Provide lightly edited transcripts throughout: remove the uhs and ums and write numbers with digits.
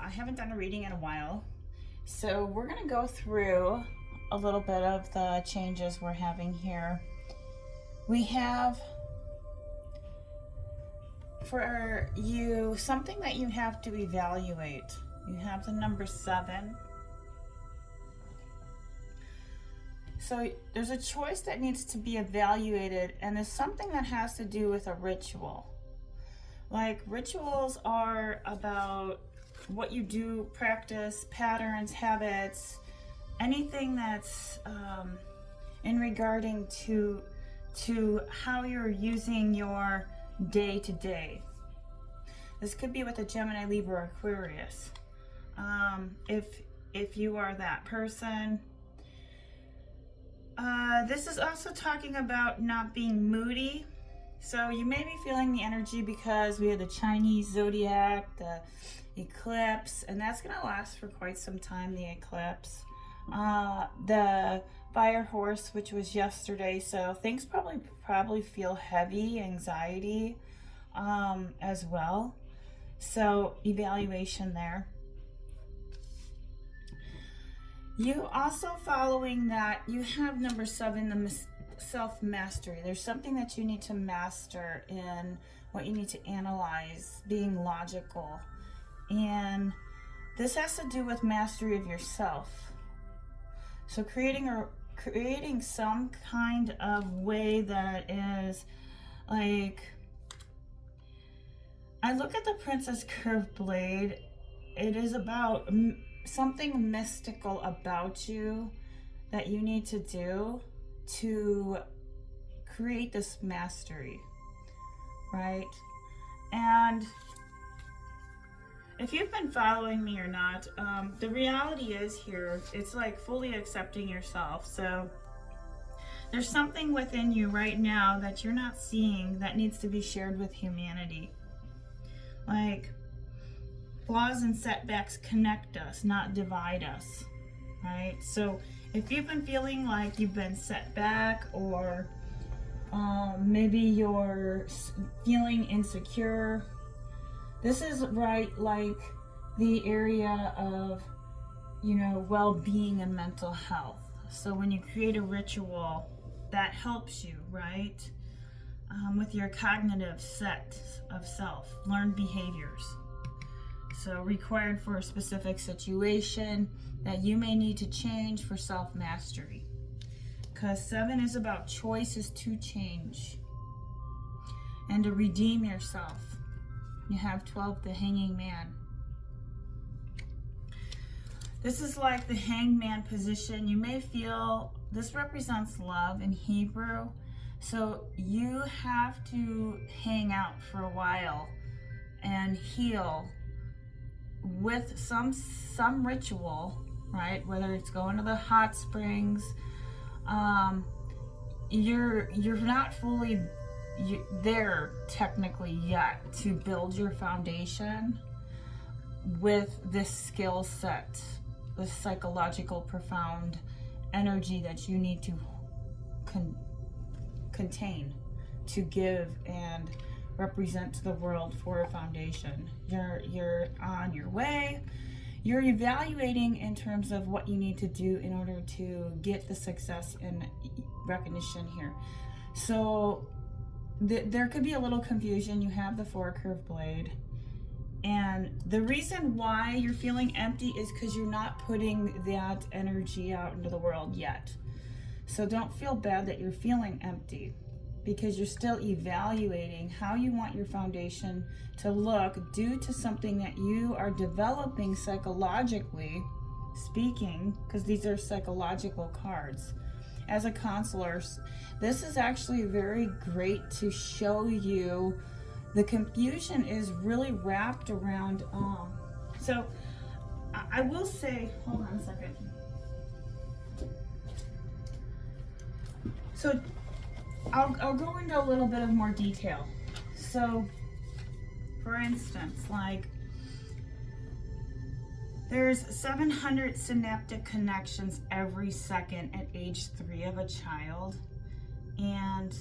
I haven't done a reading in a while, so we're going to go through a little bit of the changes we're having here. We have for you something that you have to evaluate. You have the number 7. So there's a choice that needs to be evaluated, and there's something that has to do with a ritual. Like, rituals are about what you do, practice, patterns, habits, anything that's in regarding to how you're using your day to day. This could be with a Gemini, Libra, Aquarius. If you are that person. This is also talking about not being moody. So you may be feeling the energy because we have the Chinese zodiac, the eclipse, and that's going to last for quite some time, the eclipse. The fire horse, which was yesterday, so things probably feel heavy, anxiety as well. So evaluation there. You also, following that, you have number 7, the self-mastery. There's something that you need to master in what you need to analyze, being logical. And this has to do with mastery of yourself. So creating some kind of way that is like, I look at the Princess Curved Blade. It is about something mystical about you that you need to do to create this mastery, right? And if you've been following me or not, the reality is here, it's like fully accepting yourself. So there's something within you right now that you're not seeing that needs to be shared with humanity. Like, flaws and setbacks connect us, not divide us, right? So if you've been feeling like you've been set back, or maybe you're feeling insecure, this is right, like the area of, well-being and mental health. So when you create a ritual, that helps you, right? With your cognitive set of self, learned behaviors. So required for a specific situation that you may need to change for self-mastery. Because 7 is about choices to change and to redeem yourself. You have 12, the Hanging Man. This is like the hangman position. You may feel, this represents love in Hebrew. So you have to hang out for a while and heal with some ritual, right? Whether it's going to the hot springs, you're not fully there technically yet to build your foundation with this skill set, this psychological profound energy that you need to contain, to give and represent to the world for a foundation. You're on your way. You're evaluating in terms of what you need to do in order to get the success and recognition here. So there could be a little confusion. You have the 4 curved blade, and the reason why you're feeling empty is because you're not putting that energy out into the world yet. So don't feel bad that you're feeling empty, because you're still evaluating how you want your foundation to look due to something that you are developing psychologically speaking, because these are psychological cards. As a counselor, this is actually very great to show you the confusion is really wrapped around. So I will say, hold on a second. So I'll go into a little bit of more detail. So, for instance, like, there's 700 synaptic connections every second at age 3 of a child, and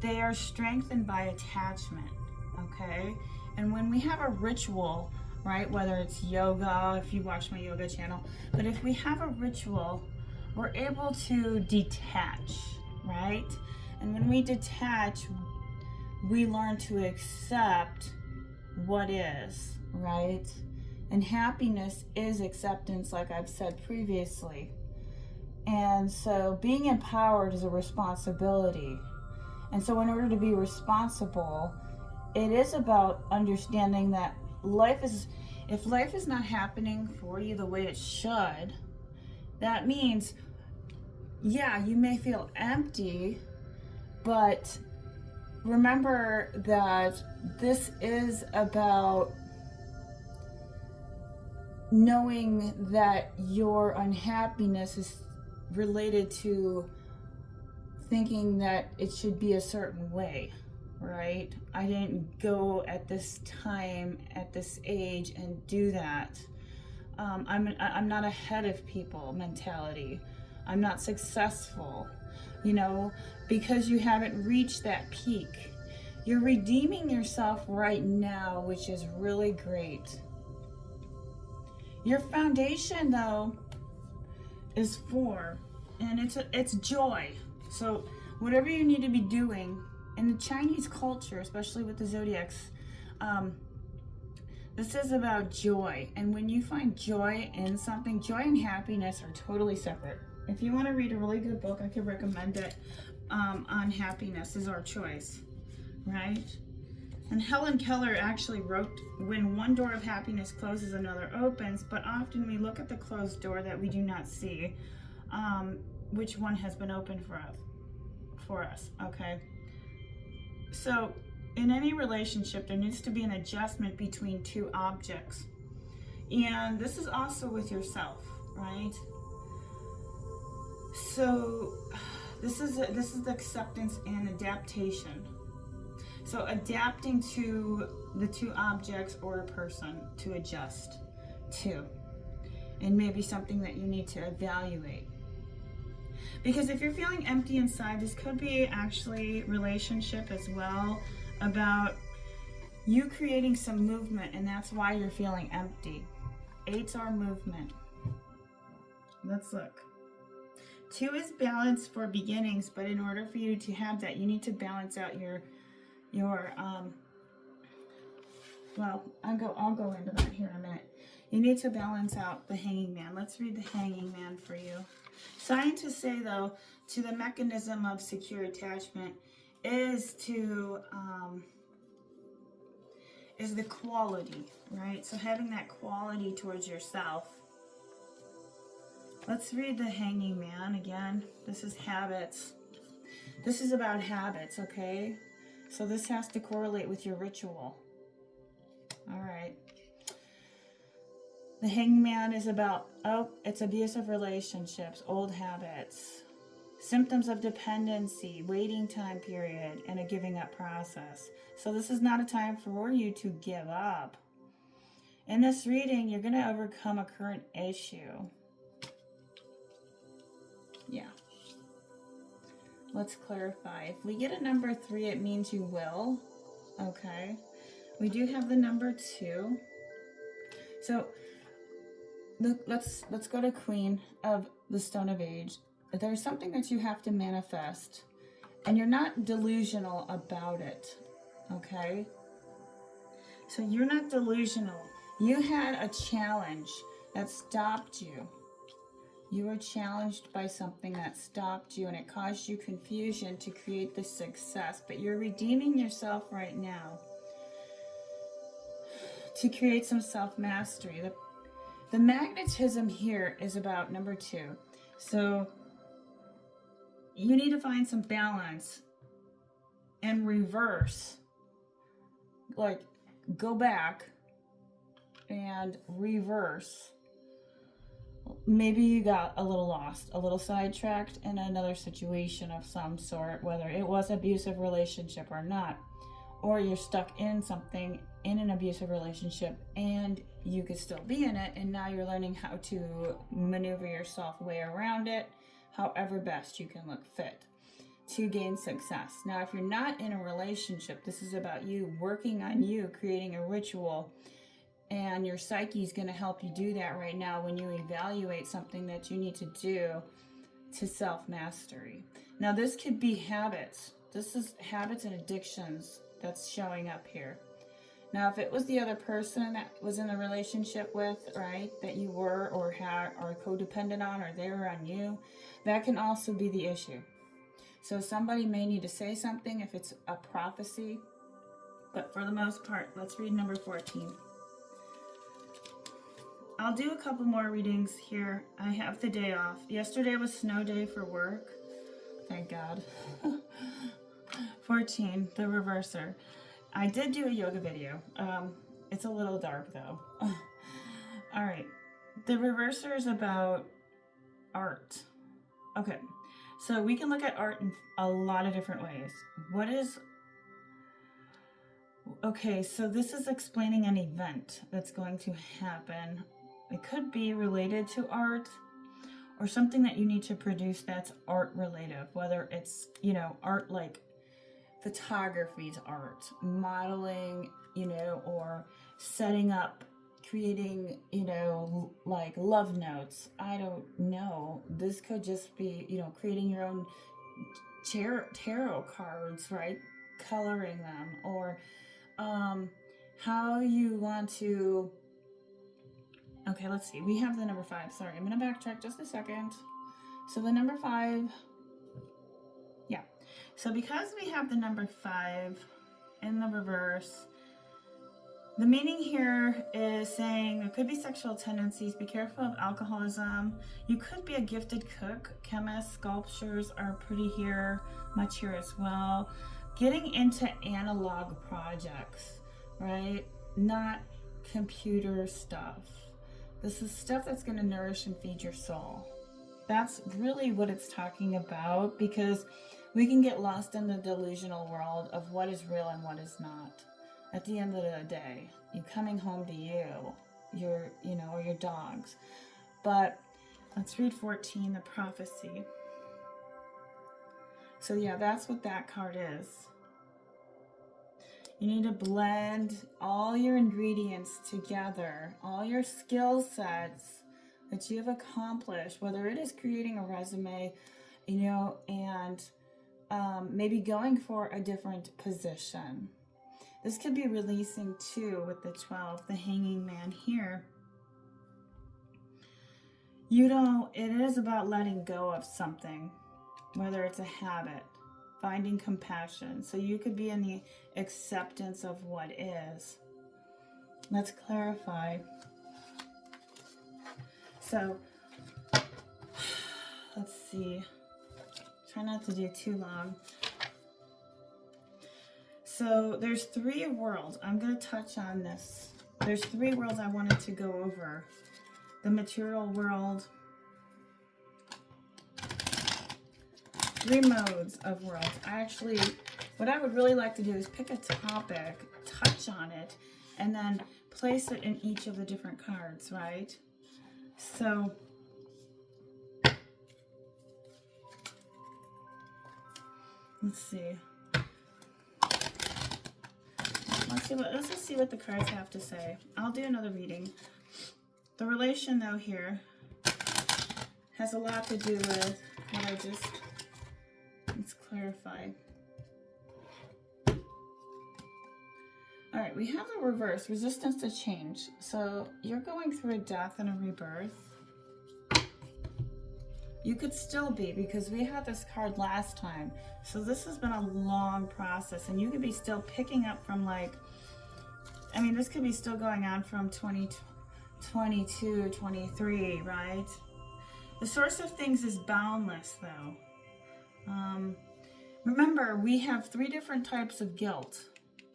they are strengthened by attachment, okay? And when we have a ritual, right? Whether it's yoga, if you watch my yoga channel. But if we have a ritual, we're able to detach, right? And when we detach, we learn to accept what is, right? And happiness is acceptance, like I've said previously. And so being empowered is a responsibility. And so in order to be responsible, it is about understanding that if life is not happening for you the way it should, that means, yeah, you may feel empty, but remember that this is about knowing that your unhappiness is related to thinking that it should be a certain way, right? I didn't go at this time, at this age, and do that. I'm not ahead of people mentality. I'm not successful, because you haven't reached that peak. You're redeeming yourself right now, which is really great. Your foundation, though, is 4, and it's joy. So whatever you need to be doing in the Chinese culture, especially with the zodiacs, this is about joy. And when you find joy in something, joy and happiness are totally separate. If you want to read a really good book, I could recommend it, on happiness is our choice, right? And Helen Keller actually wrote, when one door of happiness closes, another opens, but often we look at the closed door that we do not see, which one has been opened for us, okay? So in any relationship, there needs to be an adjustment between 2 objects. And this is also with yourself, right? So this is the acceptance and adaptation. So adapting to the 2 objects or a person to adjust to. And maybe something that you need to evaluate. Because if you're feeling empty inside, this could be actually relationship as well, about you creating some movement, and that's why you're feeling empty. 8's our movement. Let's look. 2 is balance for beginnings, but in order for you to have that, you need to balance out your well, I'll go into that here in a minute. You need to balance out the Hanging Man. Let's read the Hanging Man for you. Scientists say, though, to the mechanism of secure attachment is the quality, right? So having that quality towards yourself. Let's read the Hanging Man again. This is habits. This is about habits, okay? So this has to correlate with your ritual. All right. The Hanging Man is about, it's abusive relationships, old habits, symptoms of dependency, waiting time period, and a giving up process. So this is not a time for you to give up. In this reading, you're going to overcome a current issue. Yeah. Let's clarify. If we get a number 3, it means you will. Okay. We do have the number 2. So let's go to Queen of the Stone of Age. There's something that you have to manifest, and you're not delusional about it. Okay? So you're not delusional. You had a challenge that stopped you. You were challenged by something that stopped you, and it caused you confusion to create the success. But you're redeeming yourself right now to create some self-mastery. The magnetism here is about number 2. So you need to find some balance and reverse. Like, go back and reverse. Maybe you got a little lost, a little sidetracked in another situation of some sort, whether it was an abusive relationship or not, or you're stuck in something in an abusive relationship and you could still be in it, and now you're learning how to maneuver yourself way around it, however best you can look fit to gain success. Now, if you're not in a relationship, this is about you working on you, creating a ritual And your psyche is going to help you do that right now when you evaluate something that you need to do to self-mastery. Now, this could be habits. This is habits and addictions that's showing up here. Now, if it was the other person that was in the relationship with, right, that you were or had or codependent on, or they were on you, that can also be the issue. So somebody may need to say something if it's a prophecy, but for the most part, let's read number 14. I'll do a couple more readings here. I have the day off. Yesterday was snow day for work. Thank God. 14, the reverser. I did do a yoga video. It's a little dark though. All right. The reverser is about art. Okay. So we can look at art in a lot of different ways. Okay, so this is explaining an event that's going to happen. It could be related to art or something that you need to produce that's art related, whether it's, art like photography's art, modeling, or setting up, creating, like love notes. I don't know. This could just be, creating your own tarot cards, right? Coloring them, or how you want to. Okay, let's see. We have the number 5. Sorry, I'm going to backtrack just a second. So the number 5. Yeah. So because we have the number 5 in the reverse, the meaning here is saying there could be sexual tendencies. Be careful of alcoholism. You could be a gifted cook. Chemists, sculptures are pretty much here as well. Getting into analog projects, right? Not computer stuff. This is stuff that's going to nourish and feed your soul. That's really what it's talking about, because we can get lost in the delusional world of what is real and what is not. At the end of the day, you coming home to your or your dogs. But let's read 14, the prophecy. So yeah, that's what that card is. You need to blend all your ingredients together, all your skill sets that you've accomplished, whether it is creating a resume, and maybe going for a different position. This could be releasing too with the 12, the hanging man here. It is about letting go of something, whether it's a habit, finding compassion. So you could be in the acceptance of what is. Let's clarify. So, let's see. Try not to do too long. So there's 3 worlds. I'm going to touch on this. There's 3 worlds I wanted to go over. The material world. 3 modes of worlds. What I would really like to do is pick a topic, touch on it, and then place it in each of the different cards, right? So, let's see. Let's just see what the cards have to say. I'll do another reading. The relation, though, here has a lot to do with what I just... Let's clarify. All right, we have the reverse, resistance to change. So you're going through a death and a rebirth. You could still be, because we had this card last time. So this has been a long process, and you could be still picking up from this could be still going on from 2022, 23, right? The source of things is boundless, though. Remember, we have 3 different types of guilt,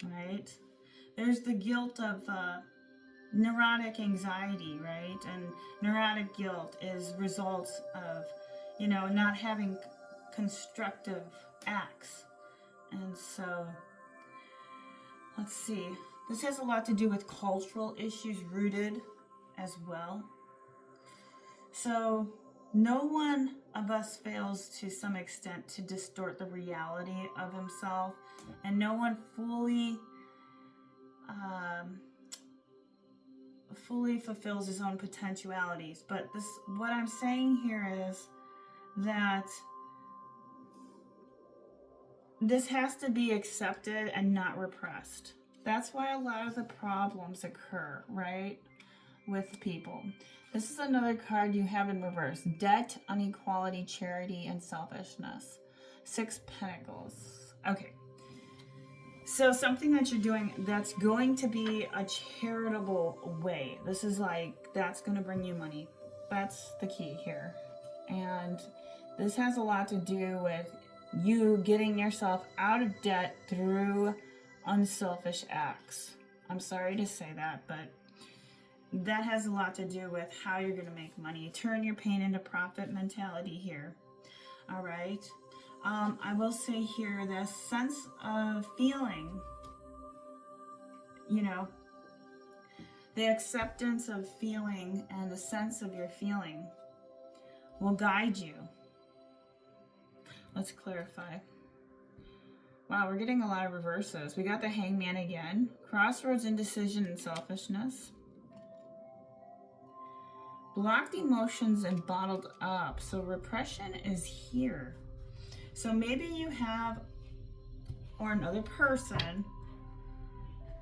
right? There's the guilt of neurotic anxiety, right? And neurotic guilt is results of, not having constructive acts. And so, let's see. This has a lot to do with cultural issues rooted as well. So, no one of us fails to some extent to distort the reality of himself, and no one fully fully fulfills his own potentialities. But this, what I'm saying here is that this has to be accepted and not repressed. That's why a lot of the problems occur, right, with people. This is another card you have in reverse. Debt, inequality, charity, and selfishness. 6 Pentacles. Okay. So something that you're doing that's going to be a charitable way. This is like, that's going to bring you money. That's the key here. And this has a lot to do with you getting yourself out of debt through unselfish acts. I'm sorry to say that, but that has a lot to do with how you're going to make money. Turn your pain into profit mentality here. All right. I will say here, the sense of feeling, you know, the acceptance of feeling and the sense of your feeling will guide you. Let's clarify. Wow, we're getting a lot of reverses. We got the Hangman again. Crossroads, indecision, and selfishness. Blocked emotions and bottled up. So repression is here. So maybe you have, or another person,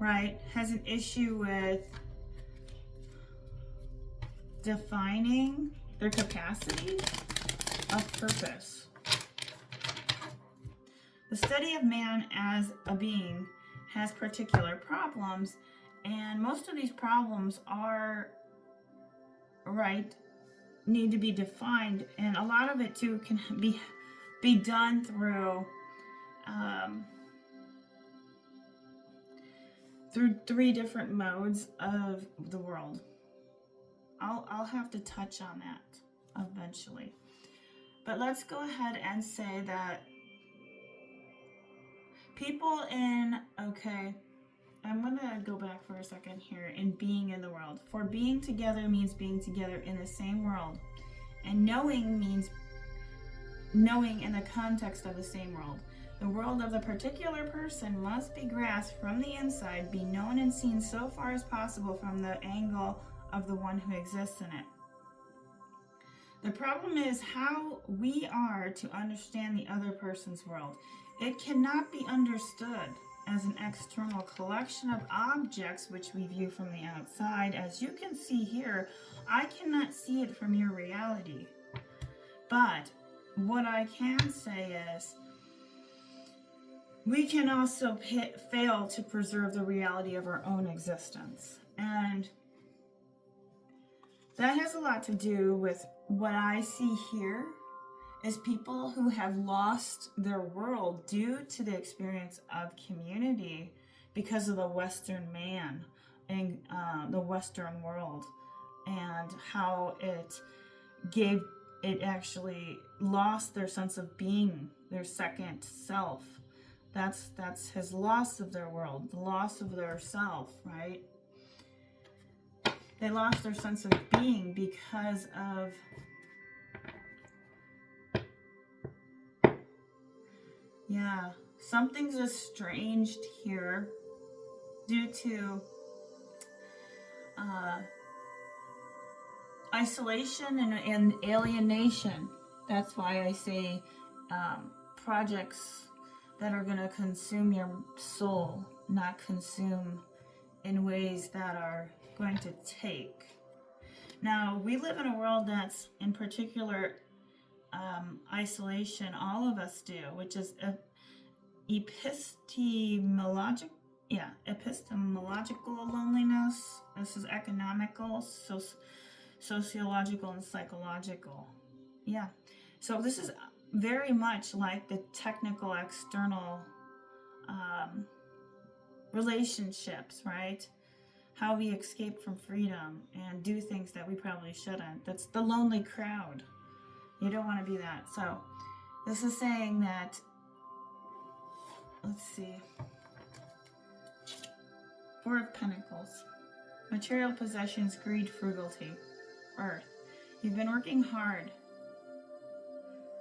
right, has an issue with defining their capacity of purpose. The study of man as a being has particular problems, and most of these problems are, right, need to be defined, and a lot of it too can be done through through 3 different modes of the world. I'll have to touch on that eventually. But let's go ahead and say that people in, okay, I'm going to go back for a second here, in being in the world. For being together means being together in the same world. And knowing means knowing in the context of the same world. The world of the particular person must be grasped from the inside, be known and seen so far as possible from the angle of the one who exists in it. The problem is how we are to understand the other person's world. It cannot be understood as an external collection of objects which we view from the outside. As you can see here, I cannot see it from your reality. But what I can say is, we can also fail to preserve the reality of our own existence. And that has a lot to do with what I see here is people who have lost their world due to the experience of community because of the Western man and the Western world, and how it actually lost their sense of being, their second self. That's his loss of their world, the loss of their self, right? They lost their sense of being because of something's estranged here due to isolation and alienation. That's why I say projects that are going to consume your soul, not consume in ways that are going to take. Now, we live in a world that's in particular isolation, all of us do, which is epistemological loneliness. This is economical, sociological, and psychological. Yeah. So this is very much like the technical external relationships, right? How we escape from freedom and do things that we probably shouldn't. That's the lonely crowd. You don't want to be that. So this is saying that, let's see, 4 of Pentacles, material possessions, greed, frugality, Earth. You've been working hard,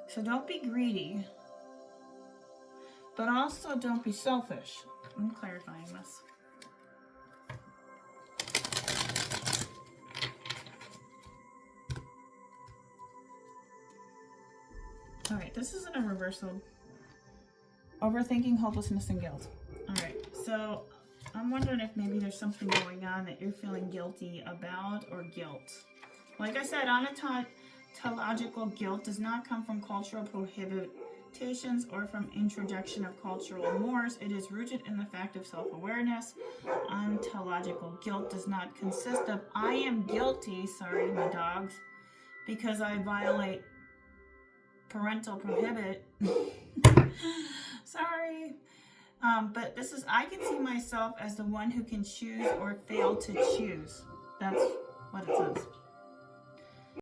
so don't be greedy, but also don't be selfish. I'm clarifying this. All right, this is in a reversal. Overthinking, hopelessness, and guilt. All right, so I'm wondering if maybe there's something going on that you're feeling guilty about, or guilt. Like I said, ontological guilt does not come from cultural prohibitions or from introduction of cultural mores. It is rooted in the fact of self-awareness. Ontological guilt does not consist of I am guilty, sorry my dogs, because I violate parental prohibit. Sorry. But this is, I can see myself as the one who can choose or fail to choose. That's what it says.